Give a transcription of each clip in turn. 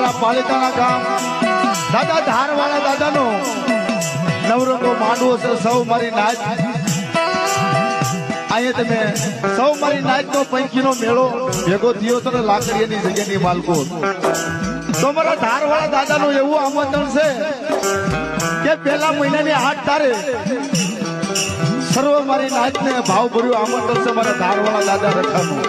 અમારા પાલિતાણા ગામ દાદા ધારવાળા દાદાનો નવરંગો માંડવો છે. સૌ મારી નાચ અહીંયા તમે સૌ મારી નાચનો પંખીનો મેળો ભેગો થયો છે ને લાકડીની જગ્યાની માલકો. તો મારા ધારવાળા દાદાનું એવું આમંત્રણ છે કે પહેલા મહિનાની 8 તારીખ સર્વ મારી નાચને ભાવ ભર્યું આમંત્રણ છે મારા ધારવાળા દાદા રખાનું.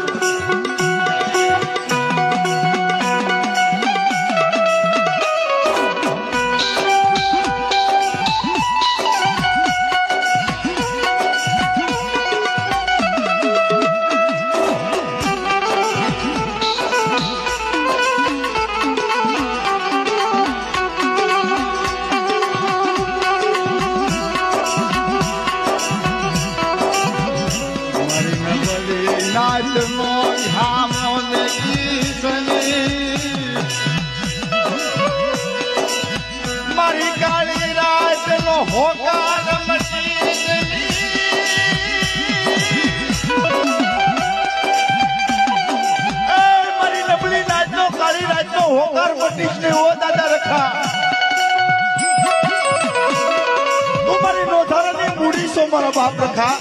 મારી કાળી રાત નો હોકાર મારી નબળી રાત નો કાળી રાત નો હોકાર મટીશ ને ઓ દાદા રખા. તું મારી નોધારાની મૂડી છો મારા બાપ રખા.